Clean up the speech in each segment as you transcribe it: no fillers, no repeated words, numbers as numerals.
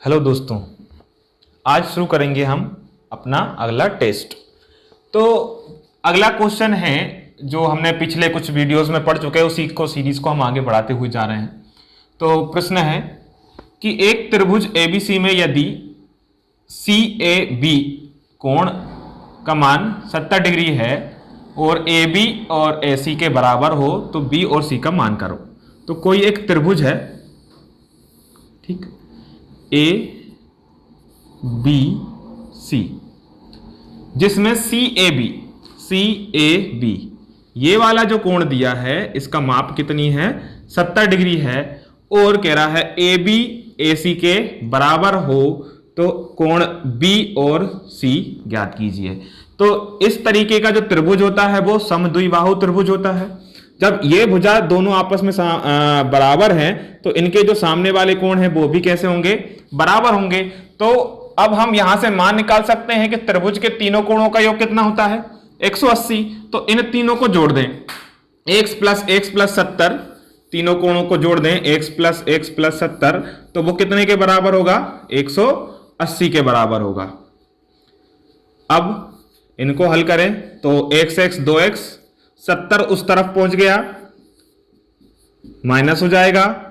Hello दोस्तों, आज शुरू करेंगे हम अपना अगला टेस्ट। तो अगला क्वेश्चन है जो हमने पिछले कुछ वीडियोस में पढ़ चुके हैं, उसी को सीरीज को हम आगे बढ़ाते हुए जा रहे हैं। तो प्रश्न है कि एक त्रिभुज एबीसी में यदि सी ए बी कोण का मान 70 डिग्री है और ए बी और ए सी के बराबर हो तो बी और सी का मान करो। तो कोई एक त्रिभुज है, ठीक, ए बी सी, जिसमें सी ए बी ये वाला जो कोण दिया है इसका माप कितनी है, 70 डिग्री है, और कह रहा है ए बी ए सी के बराबर हो तो कोण बी और सी ज्ञात कीजिए। तो इस तरीके का जो त्रिभुज होता है वो समद्विबाहु त्रिभुज होता है। जब ये भुजा दोनों आपस में बराबर हैं तो इनके जो सामने वाले कोण हैं वो भी कैसे होंगे, बराबर होंगे। तो अब हम यहां से मान निकाल सकते हैं कि त्रिभुज के तीनों कोणों का योग कितना होता है, 180। तो इन तीनों को जोड़ दें, x प्लस 70, तीनों कोणों को जोड़ दें, x प्लस 70, तो वो कितने के बराबर होगा, 180 के बराबर होगा। अब इनको हल करें तो x 2x, 70 उस तरफ पहुंच गया, माइनस हो जाएगा,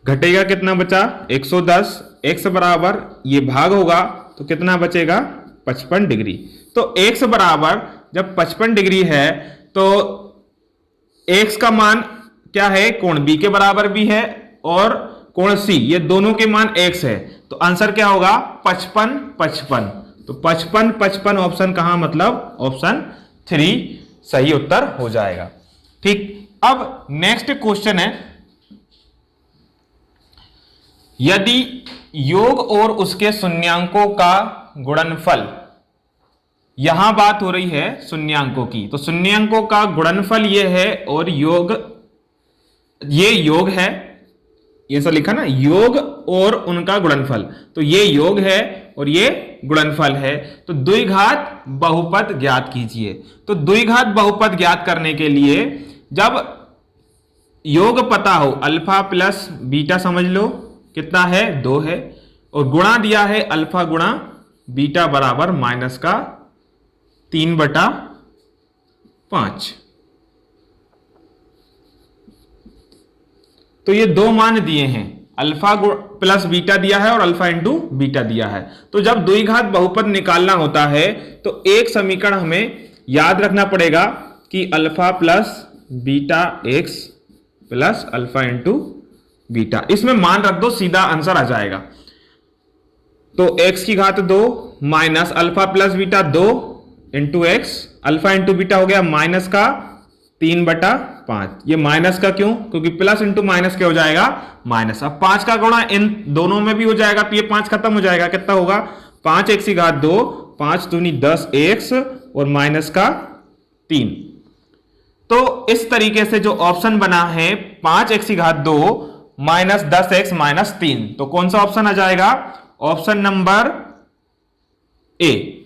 घटेगा, कितना बचा, 110, x बराबर ये भाग होगा तो कितना बचेगा, 55 डिग्री। तो x बराबर जब 55 डिग्री है तो x का मान क्या है, कोण b के बराबर भी है और कोण c, ये दोनों के मान x है। तो आंसर क्या होगा, 55 55। तो 55 55 ऑप्शन कहां, मतलब ऑप्शन 3 सही उत्तर हो जाएगा। ठीक, अब नेक्स्ट क्वेश्चन है, यदि योग और उसके शून्यांकों का गुणनफल, यहां बात हो रही है शून्यांकों की, तो शून्यांकों का गुणनफल ये है और योग, ये योग है, ये सब लिखा ना, योग और उनका गुणनफल, तो ये योग है और ये गुणनफल है। तो द्विघात बहुपद ज्ञात कीजिए। तो द्विघात बहुपद ज्ञात करने के लिए जब योग पता हो, अल्फा प्लस बीटा समझ लो कितना है, 2 है, और गुणा दिया है अल्फा गुणा बीटा बराबर माइनस का 3/5। तो ये दो मान दिए हैं, अल्फा प्लस बीटा दिया है और अल्फा इंटू बीटा दिया है। तो जब द्विघात बहुपद निकालना होता है तो एक समीकरण हमें याद रखना पड़ेगा कि alpha plus beta x plus alpha into beta, इसमें मान रख दो, सीधा आंसर आ जाएगा। तो x की घात 2 minus alpha plus beta 2 into x, alpha into beta हो गया माइनस का 3/5। ये माइनस का क्यों, क्योंकि प्लस इंटू माइनस क्या हो जाएगा, माइनस। अब 5 का गुणा इन दोनों में भी हो जाएगा तो ये 5 खत्म हो जाएगा, कितना होगा, 5x की घात 2, 5 दूनी 10x और माइनस का 3। तो इस तरीके से जो ऑप्शन बना है 5x की घात 2 माइनस 10x माइनस 3, तो कौन सा ऑप्शन आ जाएगा, option number A,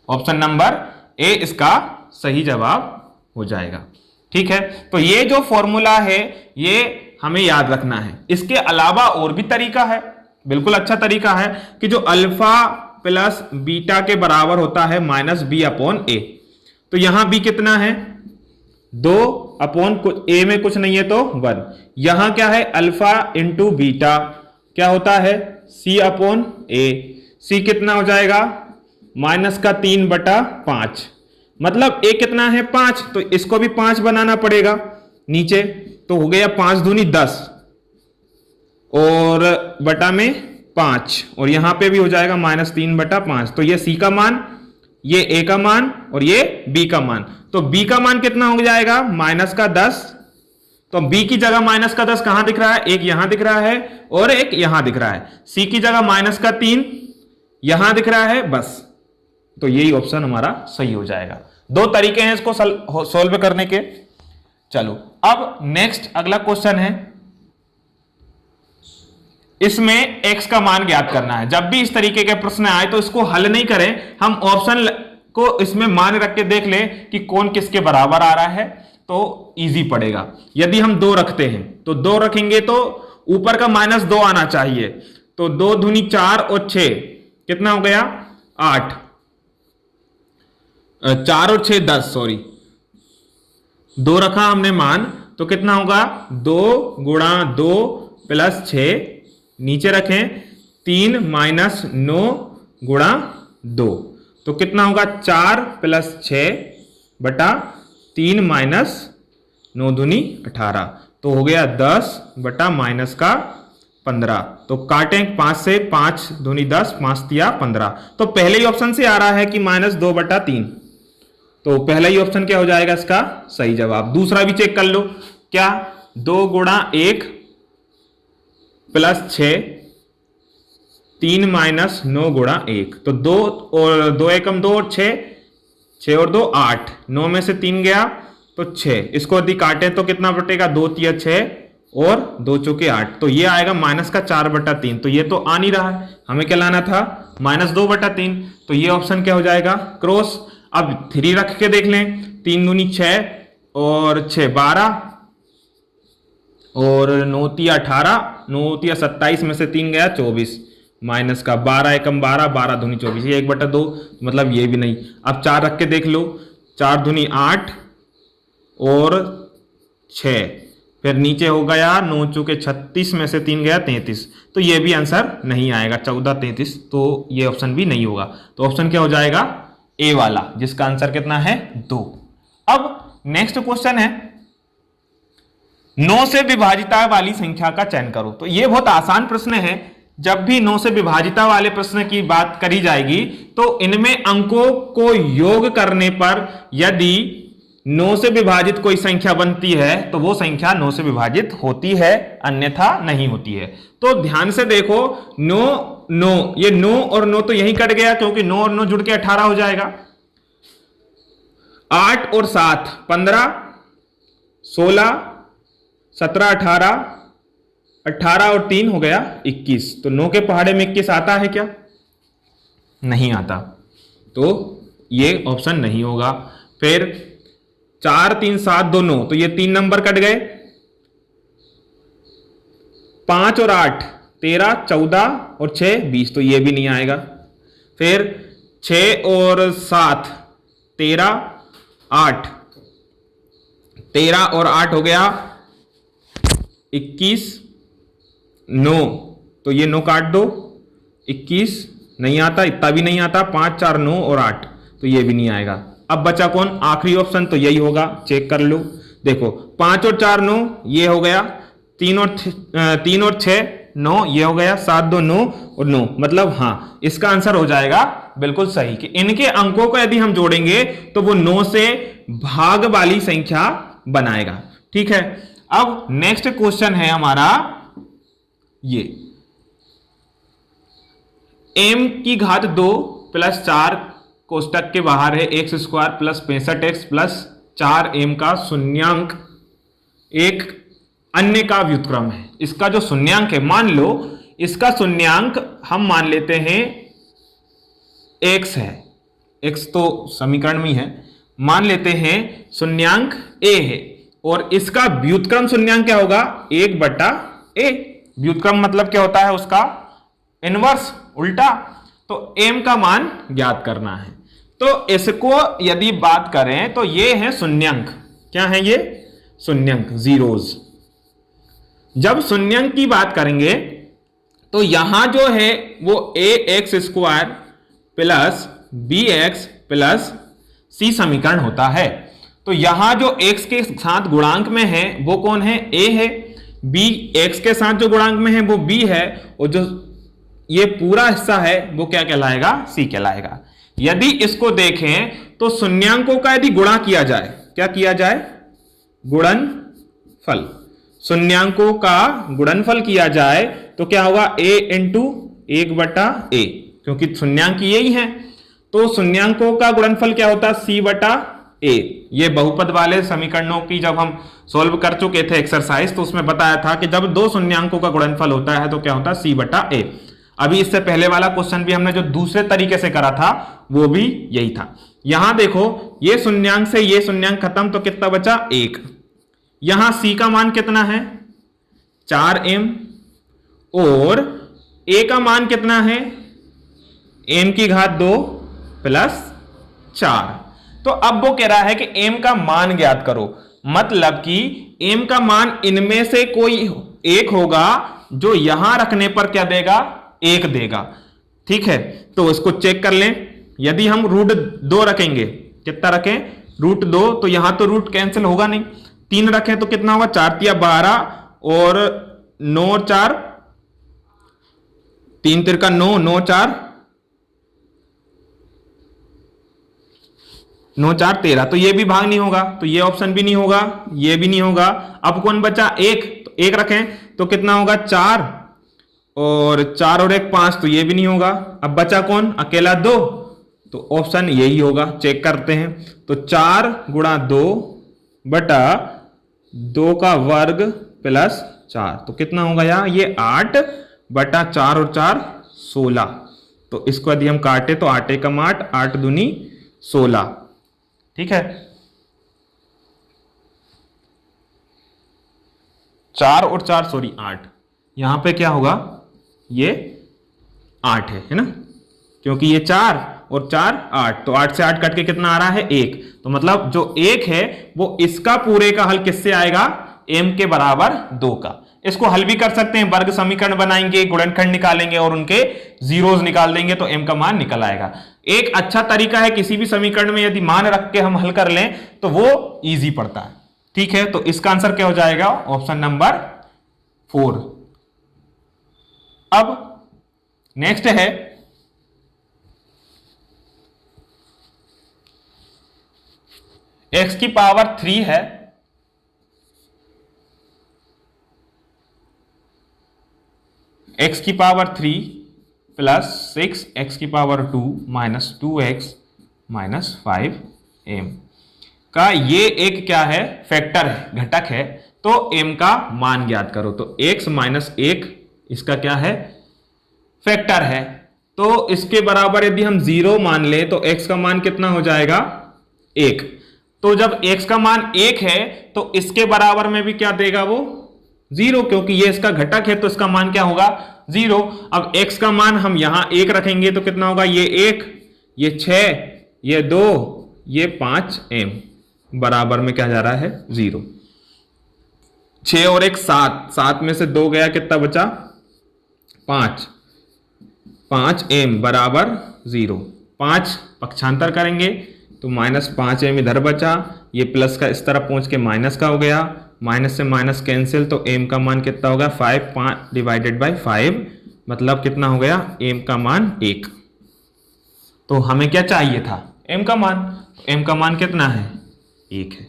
option number A इसका सही जवाब हो जाएगा। ठीक है, तो ये जो फॉर्मूला है ये हमें याद रखना है। इसके अलावा और भी तरीका है, बिल्कुल अच्छा तरीका है, कि जो अल्फा प्लस बीटा के बराबर होता है माइनस बी अपॉन ए। तो यहां बी कितना है, 2 अपॉन कुछ, ए में कुछ नहीं है तो 1। यहां क्या है, अल्फा इंटू बीटा क्या होता है, सी अपॉन ए। सी कितना हो जाएगा, माइनस का 3/5, मतलब ए कितना है, 5, तो इसको भी 5 बनाना पड़ेगा नीचे, तो हो गया 5 दूनी 10 और बटा में 5, और यहां पे भी हो जाएगा माइनस 3/5। तो ये सी का मान, ये ए का मान और ये बी का मान। तो बी का मान कितना हो जाएगा, माइनस का 10। तो बी की जगह माइनस का 10 कहां दिख रहा है, एक यहां दिख रहा है और एक यहां दिख रहा है। सी की जगह माइनस का 3 यहां दिख रहा है, बस। तो यही ऑप्शन हमारा सही हो जाएगा। 2 तरीके हैं इसको सोल्व करने के। चलो अब नेक्स्ट अगला क्वेश्चन है, इसमें x का मान ज्ञात करना है। जब भी इस तरीके के प्रश्न आए तो इसको हल नहीं करें, हम ऑप्शन को इसमें मान रख के देख लें कि कौन किसके बराबर आ रहा है। तो तो इजी पड़ेगा। यदि हम 2 रखते हैं तो 2 रखेंगे तो ऊपर का -2 आना चाहिए, तो 2 दूनी 4 और 6 कितना हो गया 8, 4 और 6 10, सॉरी 2 रखा हमने मान, तो कितना होगा 2 गुणा 2 प्लस 6, नीचे रखें 3 माइनस 9 गुणा 2, तो कितना होगा 4 प्लस 6 बटा 3 माइनस 9 दूनी 18, तो हो गया 10 बटा माइनस का 15। तो काटें 5 से, 5 दूनी 10, 5 तिया 15। तो पहले ही ऑप्शन से आ रहा है कि -2 बटा 3, तो पहला ही ऑप्शन क्या हो जाएगा इसका सही जवाब। दूसरा भी चेक कर लो, क्या 2 गुणा 1 प्लस 6, 3 माइनस 9 गुणा 1, तो 2 और 2 एकम 2 और 6, 6 और 2 8, 9 में से 3 गया तो 6, इसको यदि काटे तो कितना बटेगा 2 तिया 6 और 2 चौके 8, तो ये आएगा माइनस का 4 बटा 3, तो ये तो आ नहीं रहा है, हमें क्या लाना था -2 बटा 3, तो ये ऑप्शन क्या हो जाएगा क्रॉस। अब 3 रख के देख लें, 3 दूनी 6 और 6 12 और 9 तिया 18, 9 तिया 27 में से 3 गया 24, माइनस का 12 एकम 12, 12 दूनी 24, ये 1/2, मतलब ये भी नहीं। अब 4 रख के देख लो, 4 दूनी 8 और 6, फिर नीचे हो गया 9 चौके 36 में से 3 गया 33, तो ये भी आंसर नहीं आएगा 14 33, तो ये ऑप्शन भी नहीं होगा। तो ऑप्शन क्या हो जाएगा ए वाला, जिसका आंसर कितना है 2। अब नेक्स्ट क्वेश्चन है 9 से विभाजिता वाली संख्या का चयन करो। तो ये बहुत आसान प्रश्न है। जब भी 9 से विभाजिता वाले प्रश्न की बात करी जाएगी तो इनमें अंकों को योग करने पर यदि 9 से विभाजित कोई संख्या बनती है तो वो संख्या 9 से विभाजित होती है, अन्यथा नहीं होती है। तो ध्यान से देखो, 9 9, ये 9 और 9 तो यही कट गया क्योंकि 9 और 9 जुड़ के 18 हो जाएगा। 8 और 7 15, 16 17 18, 18 और 3 हो गया 21, तो 9 के पहाड़े में 21 आता है क्या? नहीं आता, तो ये ऑप्शन नहीं होगा। फिर 4 3 7 2 9, तो ये 3 नंबर कट गए। 5 और 8 13, 14 और 6 20, तो ये भी नहीं आएगा। फिर 6 और 7 13, 8 13 और 8 हो गया 21, 9, तो ये 9 काट दो, 21 नहीं आता, इतना भी नहीं आता। 5 4 9 और 8, तो ये भी नहीं आएगा। अब बचा कौन? आखिरी ऑप्शन, तो यही होगा, चेक कर लो। देखो 5 और 4 9, ये हो गया। 3 और 6 9, ये हो गया। 7 2 9 और 9, मतलब हाँ, इसका आंसर हो जाएगा बिल्कुल सही कि इनके अंकों को यदि हम जोड़ेंगे तो वो 9 से भाग वाली संख्या बनाएगा। ठीक है, अब नेक्स्ट क्वेश्चन है हमारा ये, m की घात 2 प्लस 4 कोष्टक के बाहर है x square plus 65x plus 4m का शून्यांक एक अन्य का व्युत्क्रम है। इसका जो शून्यांक है, मान लो इसका शून्यांक हम मान लेते हैं x है, x तो समीकरण में है, मान लेते हैं शून्यांक a है, और इसका व्युत्क्रम शून्यांक क्या होगा? 1/a। व्युत्क्रम मतलब क्या होता है? उसका इनवर्स, उल्टा। तो m का मान ज्ञात करना है। तो इसको यदि बात करें तो ये है शून्यांक। क्या है ये? शून्यांक, जीरोज। जब शून्यांक की बात करेंगे तो यहां जो है वो ax square plus bx plus c समीकरण होता है। तो यहां जो x के साथ गुणांक में है वो कौन है? a है। b x के साथ जो गुणांक में है वो b है, और जो ये पूरा हिस्सा है वो क्या कहलाएगा? c कहलाएगा। यदि इसको देखें तो शून्यांकों का यदि गुणा किया जाए, क्या किया जाए? गुणनफल। शून्यांकों का गुणनफल किया जाए तो क्या होगा? a इंटू 1/a, क्योंकि शून्यांक यही है। तो शून्यांकों का गुणनफल क्या होता है? c/a। ये बहुपद वाले समीकरणों की जब हम सॉल्व कर चुके थे एक्सरसाइज, तो उसमें बताया था कि जब दो शून्यांकों का गुणनफल होता है तो क्या होता है? c/a। अभी इससे पहले वाला क्वेश्चन भी हमने जो दूसरे तरीके से करा था वो भी यही था। यहां देखो ये शून्यांक से ये शून्यांक खत्म, तो कितना बचा 1। यहां C का मान कितना है 4m, और A का मान कितना है m की घात 2 प्लस 4। तो अब वो कह रहा है कि m का मान ज्ञात करो, मतलब कि m का मान इनमें से कोई एक होगा जो यहां रखने पर क्या देगा 1 देगा। ठीक है, तो इसको चेक कर लें। यदि हम √2 रखेंगे, कितना रखें √2, तो यहां तो रूट कैंसिल होगा नहीं, 3 रखें तो कितना होगा 4 तिया 12, और 9 और 4 3 तिरका 9, 9 4 9 4 13, तो ये भी भाग नहीं होगा, तो ये ऑप्शन भी नहीं होगा, ये भी नहीं होगा। अब कौन बचा 1, तो 1 रखें तो कितना होगा 4, और 4 और 1 5, तो ये भी नहीं होगा। अब बचा कौन अकेला 2, तो ऑप्शन यही होगा। चेक करते हैं, तो 4 गुणा 2 बटा 2 का वर्ग प्लस 4, तो कितना होगा यहाँ ये 8 बटा 4 और 4 16। तो इसको यदि हम काटे तो 8 एकम 8, 8 दूनी 16। ठीक है, 4 और 4 सॉरी 8, यहां पे क्या होगा ये 8 है ना, क्योंकि ये 4 और 4 8, तो 8 से 8 कट के कितना आ रहा है 1। तो मतलब जो 1 है वो इसका पूरे का हल किससे आएगा m के बराबर 2 का। इसको हल भी कर सकते हैं, वर्ग समीकरण बनाएंगे, गुणनखंड निकालेंगे और उनके जीरोस निकाल देंगे तो m का मान निकल आएगा। एक अच्छा तरीका है, किसी भी समीकरण में यदि मान रख के हम हल कर लें तो वो इजी पड़ता है। ठीक है, तो इसका आंसर क्या हो जाएगा ऑप्शन नंबर 4। अब नेक्स्ट है x की पावर 3 है, x की पावर 3 प्लस 6 x की power 2 minus 2x minus 5m का ये एक क्या है फैक्टर है, घटक है। तो m का मान ज्ञात करो, तो x माइनस 1 इसका क्या है फैक्टर है। तो इसके बराबर यदि हम 0 मान ले तो x का मान कितना हो जाएगा 1। तो जब x का मान 1 है तो इसके बराबर में भी क्या देगा वो 0, क्योंकि ये इसका घटक है तो इसका मान क्या होगा 0। अब x का मान हम यहां 1 रखेंगे तो कितना होगा ये 1, ये 6, ये 2, ये 5m बराबर में क्या जा रहा है 0। 6 और 1 7, 7 में से 2 गया कितना बचा 5, 5m बराबर 0। 5 पक्षांतर करेंगे तो माइनस 5m इधर बचा, ये प्लस का इस तरफ पहुंच के माइनस का हो गया, माइनस से माइनस कैंसिल, तो m का मान कितना होगा 5 डिवाइडेड बाई 5, मतलब कितना हो गया m का मान 1। तो हमें क्या चाहिए था m का मान, तो m का मान कितना है 1 है।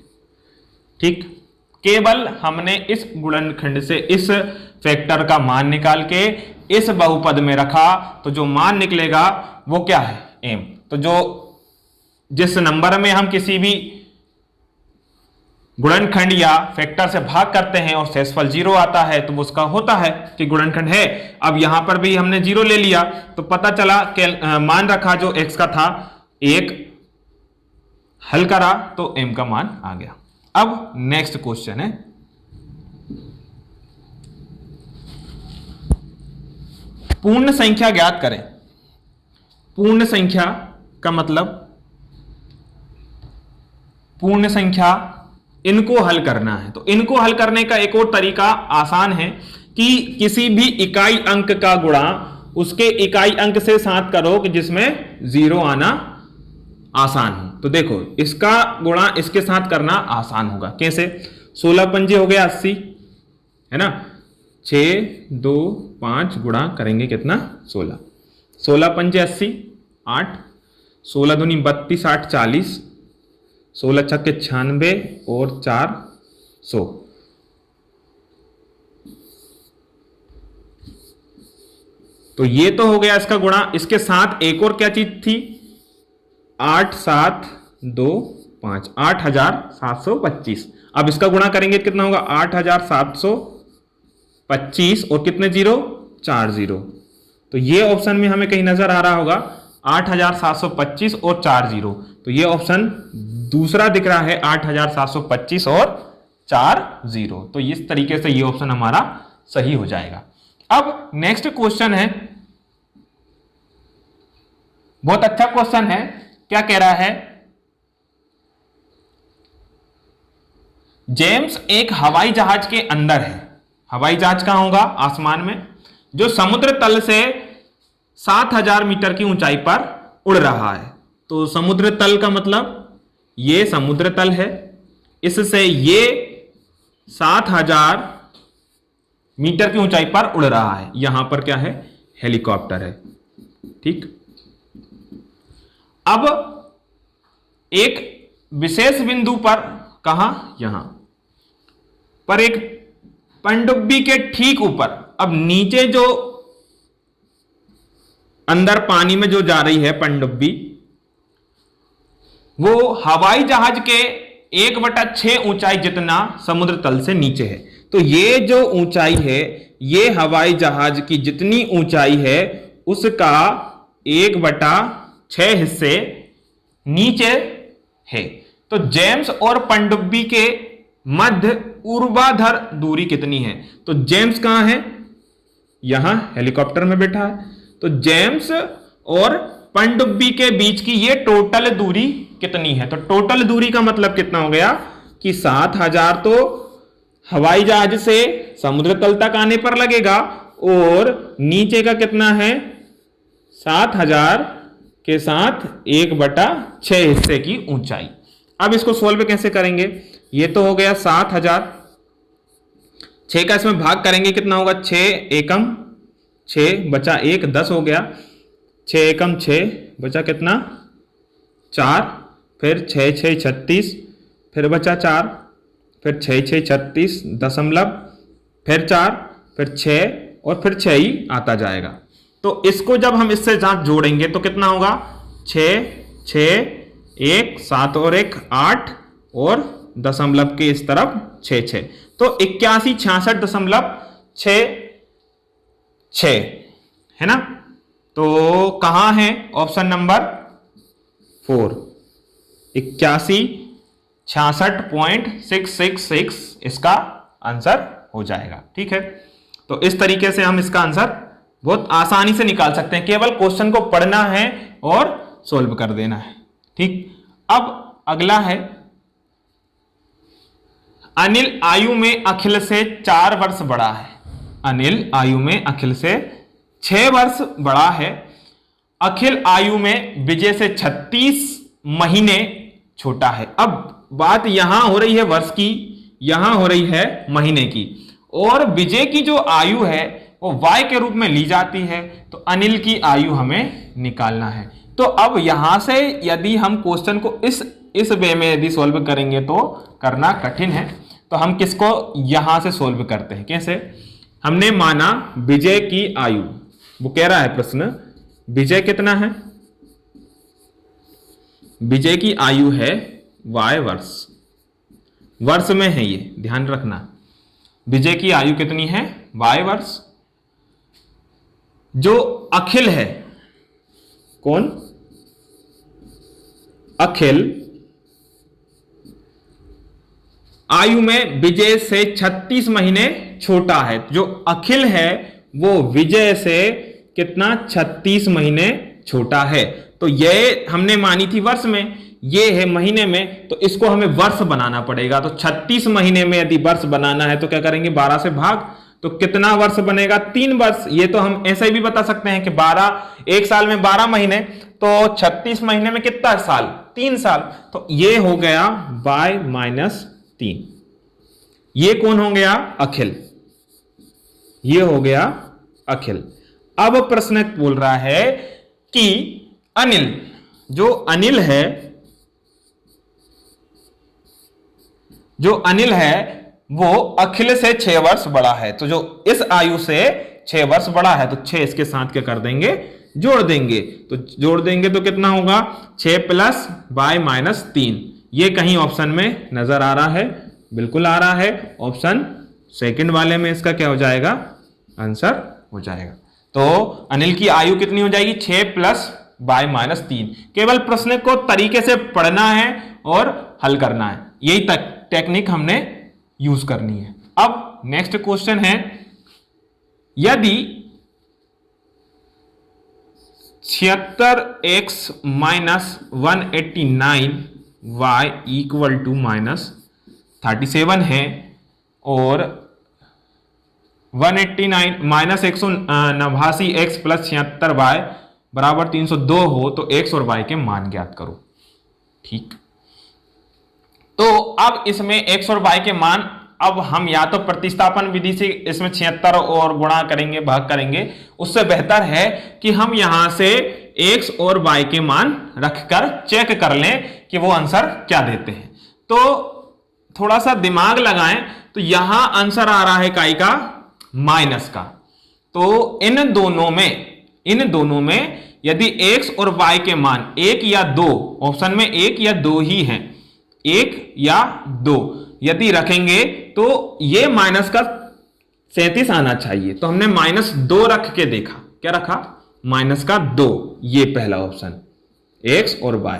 ठीक, केवल हमने इस गुणनखंड से इस फैक्टर का मान निकाल के इस बहुपद में रखा, तो जो मान निकलेगा वो क्या है m। तो जो जिस नंबर में हम किसी भी गुणनखंड या फैक्टर से भाग करते हैं और शेषफल 0 आता है तो उसका होता है कि गुणनखंड है। अब यहां पर भी हमने 0 ले लिया तो पता चला कि मान रखा जो x का था 1, हल करा तो m का मान आ गया। अब नेक्स्ट क्वेश्चन है पूर्ण संख्या ज्ञात करें। पूर्ण संख्या का मतलब पूर्ण संख्या इनको हल करना है। तो इनको हल करने का एक और तरीका आसान है कि किसी भी इकाई अंक का गुणा उसके इकाई अंक से साथ करो कि जिसमें 0 आना आसान हो। तो देखो इसका गुणा इसके साथ करना आसान होगा। कैसे? 16 पंजे हो गया 80 है ना, 6 2 5 गुणा करेंगे कितना 16, 16 पंजे 80 8, 16 दूनी 32 8 40, 16 छक्के 96 और 4 100। तो ये तो हो गया इसका गुणा। इसके साथ एक और क्या चीज थी 8 7 2 5, 8725। अब इसका गुणा करेंगे कितना होगा 8725 और कितने 0 4 0। तो ये ऑप्शन में हमें कहीं नजर आ रहा होगा 8725 और 4 0। तो ये ऑप्शन दूसरा दिख रहा है 8725 और 4 0। तो इस तरीके से ये ऑप्शन हमारा सही हो जाएगा। अब नेक्स्ट क्वेश्चन है, बहुत अच्छा क्वेश्चन है। क्या कह रहा है? जेम्स एक हवाई जहाज के अंदर है। हवाई जहाज कहां होगा? आसमान में, जो समुद्र तल से 7000 मीटर की ऊंचाई पर उड़ रहा है। तो समुद्र तल का मतलब ये समुद्र तल है, इससे ये 7000 मीटर की ऊंचाई पर उड़ रहा है। यहां पर क्या है? हेलीकॉप्टर है। ठीक, अब एक विशेष बिंदु पर, कहां? यहां पर एक पनडुब्बी के ठीक ऊपर, अब नीचे जो अंदर पानी में जो जा रही है पनडुब्बी, वो हवाई जहाज के 1/6 ऊंचाई जितना समुद्र तल से नीचे है। तो ये जो ऊंचाई है, ये हवाई जहाज की जितनी ऊंचाई है उसका 1/6 हिस्से नीचे है। तो जेम्स और पनडुब्बी के मध्य ऊर्ध्वाधर दूरी कितनी है? तो जेम्स कहां है? यहां हेलीकॉप्टर में बैठा है। तो जेम्स और पनडुब्बी के बीच की ये टोटल दूरी कितनी है? तो टोटल दूरी का मतलब कितना हो गया कि 7000 तो हवाई जहाज से समुद्र तल तक आने पर लगेगा, और नीचे का कितना है? 7000 के साथ 1/6 हिस्से की ऊंचाई। अब इसको सोल्व कैसे करेंगे? ये तो हो गया 7000, 6 का इसमें भाग करेंगे, कितना होगा? 6 एकम 6 बचा 1, 10 हो गया। 6 एकम 6 बचा कितना? 4, फिर 6 6 36, फिर बचा 4, फिर 6 6 36 दशमलव, फिर 4, फिर 6 और फिर 6 ही आता जाएगा। तो इसको जब हम इससे साथ जोड़ेंगे तो कितना होगा? 6 6 1 7 और 1 8 और दशमलव के इस तरफ 6 6, तो 8166.66 है ना। तो कहां है? ऑप्शन नंबर 4, 8166.666 इसका आंसर हो जाएगा। ठीक है, तो इस तरीके से हम इसका आंसर बहुत आसानी से निकाल सकते हैं। केवल क्वेश्चन को पढ़ना है और सोल्व कर देना है। ठीक, अब अगला है, अनिल आयु में अखिल से 4 वर्ष बड़ा है। अनिल आयु में अखिल से 6 वर्ष बड़ा है। अखिल आयु में विजय से 36 महीने छोटा है। अब बात यहां हो रही है वर्ष की, यहां हो रही है महीने की, और विजय की जो आयु है वो y के रूप में ली जाती है। तो अनिल की आयु हमें निकालना है। तो अब यहां से यदि हम क्वेश्चन को इस वे में यदि सोल्व करेंगे तो करना कठिन है। तो हम किसको यहां से सोल्व करते हैं? कैसे? हमने माना विजय की आयु, वो कह रहा है प्रश्न, विजय कितना है? विजय की आयु है y वर्ष, वर्ष में है ये, ध्यान रखना। विजय की आयु कितनी है? y वर्ष। जो अखिल है, कौन? अखिल आयु में विजय से 36 महीने छोटा है। जो अखिल है वो विजय से कितना? 36 महीने छोटा है। तो ये हमने मानी थी वर्ष में, ये है महीने में, तो इसको हमें वर्ष बनाना पड़ेगा। तो 36 महीने में यदि वर्ष बनाना है तो क्या करेंगे? 12 से भाग। तो कितना वर्ष बनेगा? 3 वर्ष। ये तो हम ऐसे भी बता सकते हैं कि 1 साल में 12 महीने, तो 36 महीने में कितना साल? 3 साल। तो ये हो गया y-3। ये कौन हो गया? अखिल। ये हो गया अखिल। अब प्रश्न बोल रहा है कि अनिल, जो अनिल है, जो अनिल है वो अखिल से 6 वर्ष बड़ा है। तो जो इस आयु से 6 वर्ष बड़ा है, तो 6 इसके साथ क्या कर देंगे? जोड़ देंगे। तो जोड़ देंगे तो कितना होगा? 6 प्लस y-3। ये कहीं ऑप्शन में नजर आ रहा है? बिल्कुल आ रहा है। ऑप्शन सेकंड वाले में इसका क्या हो जाएगा? आंसर हो जाएगा। तो अनिल की आयु कितनी हो जाएगी? 6 प्लस y माइनस 3। केवल प्रश्न को तरीके से पढ़ना है और हल करना है, यही टेक्निक हमने यूज करनी है। अब नेक्स्ट क्वेश्चन है, यदि 76x minus 189y equal to minus 37 है और 189 माइनस 189 x प्लस 76y बराबर 302 हो तो x और y के मान ज्ञात करो। ठीक, तो अब इसमें x और y के मान, अब हम या तो प्रतिस्थापन विधि से इसमें 76 और गुणा करेंगे, भाग करेंगे, उससे बेहतर है कि हम यहां से x और y के मान रखकर चेक कर लें कि वो आंसर क्या देते हैं। तो थोड़ा सा दिमाग लगाएं, तो यहां आंसर आ रहा है काई का माइनस का, तो इन दोनों में यदि x और y के मान 1 या 2, ऑप्शन में 1 या 2 ही हैं, 1 या 2 यदि रखेंगे तो ये माइनस का 37 आना चाहिए। तो हमने माइनस 2 रख के देखा, क्या रखा, माइनस का 2, ये पहला ऑप्शन x और y,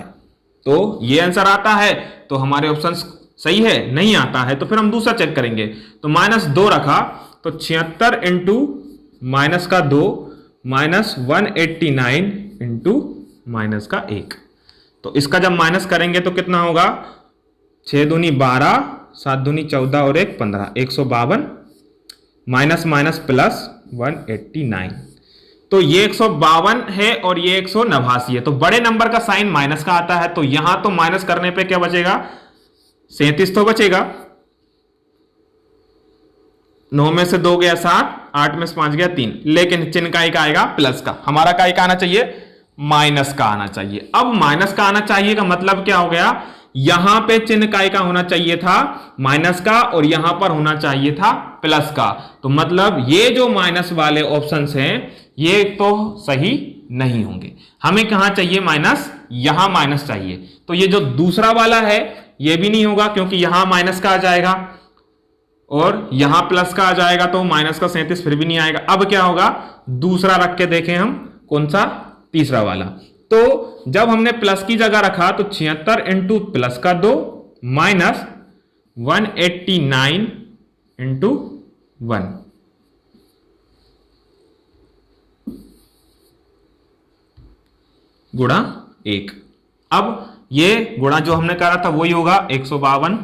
तो ये आंसर आता है तो हमारे ऑप्शन सही है, नहीं आता है तो फिर हम दूसरा चेक करेंगे। तो माइनस 2 रखा तो 76 इंटू माइनस का 2 माइनस 189 इंटू माइनस का 1, तो इसका जब माइनस करेंगे तो कितना होगा, 6 दूनी 12, 7 दूनी 14 और 1 15, 152 माइनस माइनस प्लस 189, तो ये 152 है और ये 189 है, तो बड़े नंबर का साइन माइनस का आता है, तो यहां तो माइनस करने पे क्या बचेगा, 37 तो बचेगा, 9 में से 2 गया 7, 8 में से 5 गया 3, लेकिन चिन्ह का एक आएगा प्लस का, हमारा का एक आना चाहिए माइनस का आना चाहिए। अब माइनस का आना चाहिए का मतलब क्या हो गया, यहां पे चिन्ह काय का होना चाहिए था माइनस का और यहां पर होना चाहिए था प्लस का, तो मतलब ये जो माइनस वाले ऑप्शंस हैं ये तो सही नहीं होंगे, हमें कहां चाहिए माइनस, यहां माइनस चाहिए, तो ये जो दूसरा वाला है ये भी नहीं होगा क्योंकि यहां माइनस का आ जाएगा और यहां प्लस का आ जाएगा, तो माइनस का 37 फिर भी नहीं आएगा। अब क्या होगा, दूसरा रख के देखें हम, कौन सा, तीसरा वाला, तो जब हमने प्लस की जगह रखा तो 76 इंटू प्लस का 2 माइनस 189 इंटू 1, गुणा 1। अब ये गुणा जो हमने करा था वही होगा 152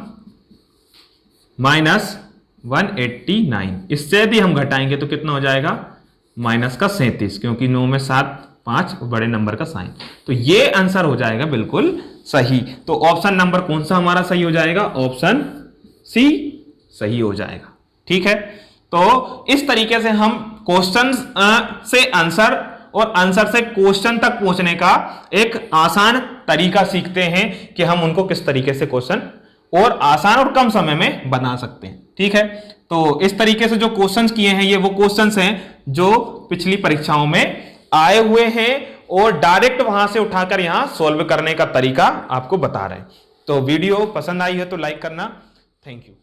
माइनस 189, इससे यदि हम घटाएंगे तो कितना हो जाएगा, माइनस का 37, क्योंकि 9 में 7 5 बड़े नंबर का साइन, तो ये आंसर हो जाएगा बिल्कुल सही। तो ऑप्शन नंबर कौन सा हमारा सही हो जाएगा, ऑप्शन सी सही हो जाएगा। ठीक है, तो इस तरीके से हम क्वेश्चन से आंसर और आंसर से क्वेश्चन तक पहुंचने का एक आसान तरीका सीखते हैं कि हम उनको किस तरीके से क्वेश्चन और आसान और कम समय में बना सकते हैं। ठीक है, तो इस तरीके से जो क्वेश्चंस किए हैं ये वो क्वेश्चंस हैं जो पिछली परीक्षाओं में आए हुए हैं और डायरेक्ट वहां से उठाकर यहां सॉल्व करने का तरीका आपको बता रहे हैं। तो वीडियो पसंद आई है तो लाइक करना। Thank you.